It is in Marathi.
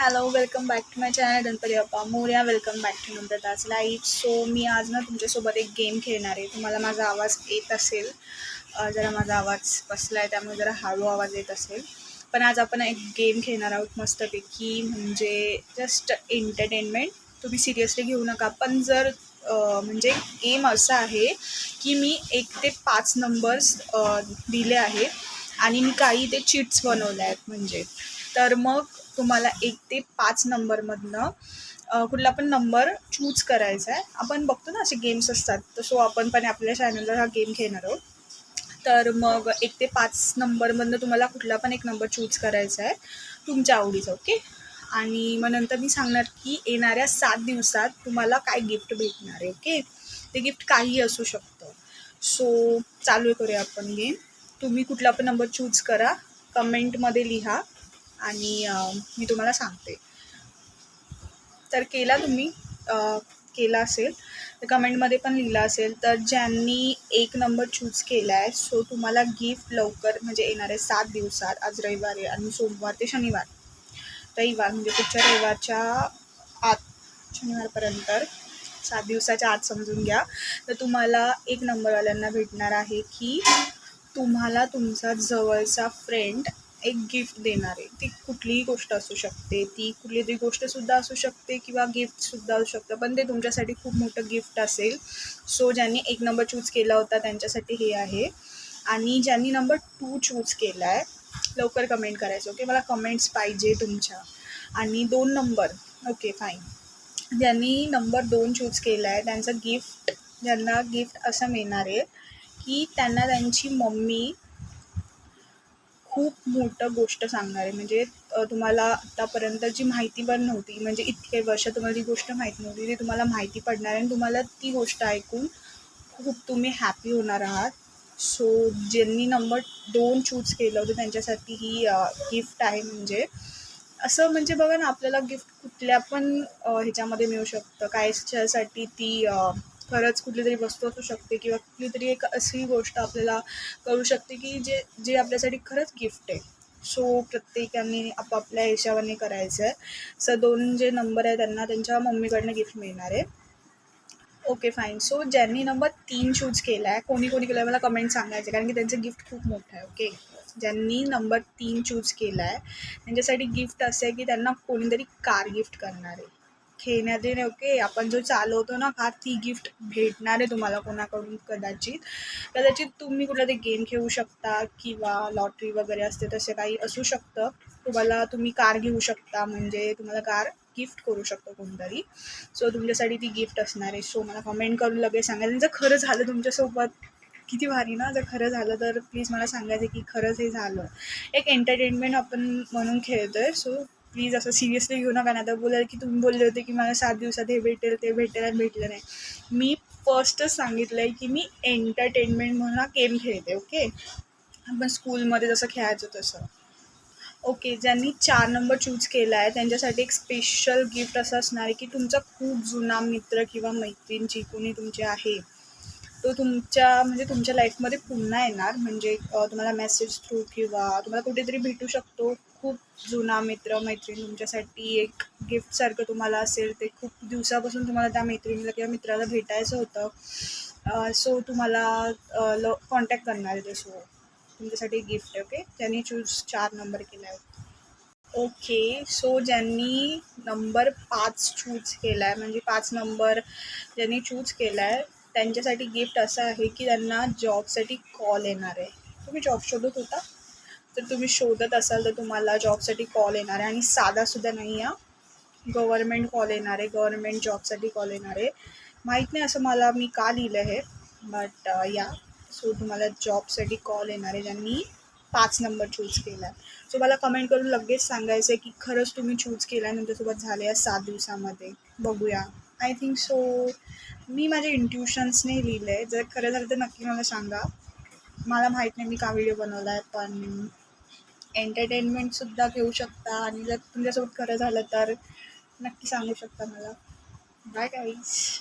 Hello, welcome back to my channel Ganpati Bappa Morya. Welcome back to नंतर लाईफ. सो मी आज ना तुमच्यासोबत एक गेम खेळणार आहे. तुम्हाला माझा आवाज येत असेल, जरा माझा आवाज बसला आहे त्यामुळे जरा हळू आवाज येत असेल. पण आज आपण एक गेम खेळणार आहोत मस्तपैकी, म्हणजे जस्ट एंटरटेनमेंट. तुम्ही सिरियसली घेऊ नका. पण जर म्हणजे गेम असा आहे की मी 1 ते 5 नंबर्स दिले आहेत आणि मी काही ते चीट्स बनवले आहेत. म्हणजे तर मग तुम्हाला 1 ते 5 नंबरमधनं कुठला पण नंबर चूज करायचा आहे. आपण बघतो ना असे गेम्स असतात, तर सो आपण पण आपल्या चॅनलवर हा गेम खेळणार आहोत. तर मग 1 ते 5 नंबरमधनं तुम्हाला कुठला पण एक नंबर चूज करायचा आहे तुमच्या आवडीचा. ओके. आणि मग नंतर मी सांगणार की येणाऱ्या 7 दिवसात तुम्हाला काय गिफ्ट भेटणार आहे. ओके. ते गिफ्ट काही असू शकतं. सो चालू करूया आपण गेम. तुम्ही कुठला पण नंबर चूज करा, कमेंटमध्ये लिहा आणि मी तुम्हाला सांगते. तर केला तुम्ही केला असेल तर कमेंटमध्ये पण लिहिला असेल. तर ज्यांनी 1 नंबर चूज केला आहे, सो तुम्हाला गिफ्ट लवकर म्हणजे येणारे 7 दिवसात, आज रविवार आहे आणि सोमवार ते रविवार म्हणजे पुढच्या रविवारच्या आत, शनिवारपर्यंत 7 दिवसाच्या आत समजून घ्या. तर तुम्हाला 1 नंबरवाल्यांना भेटणार आहे की तुम्हाला तुमचा जवळचा फ्रेंड एक गिफ्ट देणार आहे. ती कुठलीही गोष्ट असू शकते, ती कुठली तरी गोष्टसुद्धा असू शकते किंवा गिफ्टसुद्धा असू शकतं, पण ते तुमच्यासाठी खूप मोठं गिफ्ट असेल. सो ज्यांनी 1 नंबर चूज केला होता त्यांच्यासाठी हे आहे. आणि ज्यांनी नंबर 2 चूज केला आहे, लवकर कमेंट करायचं. ओके. मला कमेंट्स पाहिजे तुमच्या. आणि 2 नंबर, ओके फाईन, ज्यांनी नंबर 2 चूज केला आहे ज्यांना गिफ्ट असं मिळणार आहे की त्यांना त्यांची मम्मी खूप मोठं गोष्ट सांगणार आहे. म्हणजे तुम्हाला आत्तापर्यंत जी माहिती पण नव्हती, म्हणजे इतके वर्ष तुम्हाला ती गोष्ट माहीत नव्हती, ती तुम्हाला माहिती पडणार आहे आणि तुम्हाला ती गोष्ट ऐकून खूप तुम्ही हॅपी होणार आहात. सो ज्यांनी नंबर 2 चूज केलं होतं त्यांच्यासाठी ही गिफ्ट आहे. म्हणजे बघा ना, आपल्याला गिफ्ट कुठल्या पण ह्याच्यामध्ये मिळू शकतं. कायच्यासाठी ती खरंच कुठली तरी वस्तू असू शकते किंवा कुठली तरी एक अशी गोष्ट आपल्याला कळू शकते की जे जे आपल्यासाठी खरंच गिफ्ट आहे. सो प्रत्येकाने आपापल्या हिशोबाने करायचं आहे. सो 2 जे नंबर आहे त्यांना त्यांच्या मम्मीकडनं गिफ्ट मिळणार आहे. Okay fine. सो ज्यांनी नंबर 3 चूज केला आहे, कोणी केलं आहे मला कमेंट सांगायचं, कारण की त्यांचं गिफ्ट खूप मोठं आहे. ओके. ज्यांनी नंबर 3 चूज केला आहे त्यांच्यासाठी गिफ्ट असं आहे की त्यांना कोणीतरी कार गिफ्ट करणार आहे खेळण्यात येणे. ओके. आपण जो चालवतो ना कार, ती गिफ्ट भेटणार आहे तुम्हाला कोणाकडून. कदाचित तुम्ही कुठला तरी गेम खेळू शकता किंवा लॉटरी वगैरे असते, तसे काही असू शकतं. तुम्ही कार घेऊ शकता, म्हणजे तुम्हाला कार गिफ्ट करू शकतो कोणतरी. सो तुमच्यासाठी ती गिफ्ट असणार आहे. सो मला कमेंट करून लगेच सांगायचं. जर खरं झालं तुमच्यासोबत, किती भारी ना. जर खरं झालं तर प्लीज मला सांगायचं की खरंच हे झालं. एक एंटरटेनमेंट आपण म्हणून खेळतो आहे. सो प्लीज असं सिरियसली घेऊ नका. नाही तर बोलाल की तुम्ही बोलले होते की मला 7 दिवसात हे भेटेल ते भेटेल आणि भेटलं नाही. मी फर्स्टच सांगितलं आहे की मी एंटरटेनमेंट म्हणून हा गेम खेळते. ओके. आपण स्कूलमध्ये जसं खेळायचो तसं. ओके. ज्यांनी 4 नंबर चूज केला आहे त्यांच्यासाठी एक स्पेशल गिफ्ट असं असणार आहे की तुमचा खूप जुना मित्र किंवा मैत्रीण जी कोणी तुमची आहे, तो तुमच्या लाईफमध्ये पुन्हा येणार. म्हणजे तुम्हाला मेसेज थ्रू किंवा तुम्हाला कुठेतरी भेटू शकतो. खूप जुना मित्र मैत्रीण तुमच्यासाठी एक गिफ्टसारखं तुम्हाला असेल. ते खूप दिवसापासून तुम्हाला त्या मैत्रिणीला किंवा मित्राला भेटायचं होतं. सो तुम्हाला कॉन्टॅक्ट करणार आहे ते. सो तुमच्यासाठी गिफ्ट आहे. ओके. ज्यांनी 4 नंबर केला आहे. ओके. सो ज्यांनी नंबर 5 चूज केला आहे, म्हणजे 5 नंबर ज्यांनी चूज केला आहे त्यांच्यासाठी गिफ्ट असं आहे की त्यांना जॉबसाठी कॉल येणार आहे. तुम्ही जॉब शोधत होता, तर तुम्ही शोधत असाल तर तुम्हाला जॉबसाठी कॉल येणार आहे. आणि साधासुद्धा नाही आहे, गव्हर्मेंट कॉल येणार आहे. गव्हर्मेंट जॉबसाठी कॉल येणार आहे. माहीत नाही असं मी का लिहिलं आहे, बट या. सो तुम्हाला जॉबसाठी कॉल येणार आहे ज्यांनी 5 नंबर चूज केला आहे. सो मला कमेंट करून लगेच सांगायचं आहे की खरंच तुम्ही चूज केला आहे, तुमच्यासोबत झाले या 7 दिवसामध्ये. बघूया. आय थिंक सो मी माझ्या इंट्युशन्सने लिहिलं आहे. जर खरं झालं तर नक्की मला सांगा. मला माहीत नाही मी का व्हिडिओ बनवला आहे, पण एंटरटेनमेंटसुद्धा घेऊ शकता आणि जर तुमच्यासोबत खरं झालं तर नक्की सांगू शकता मला. Bye guys.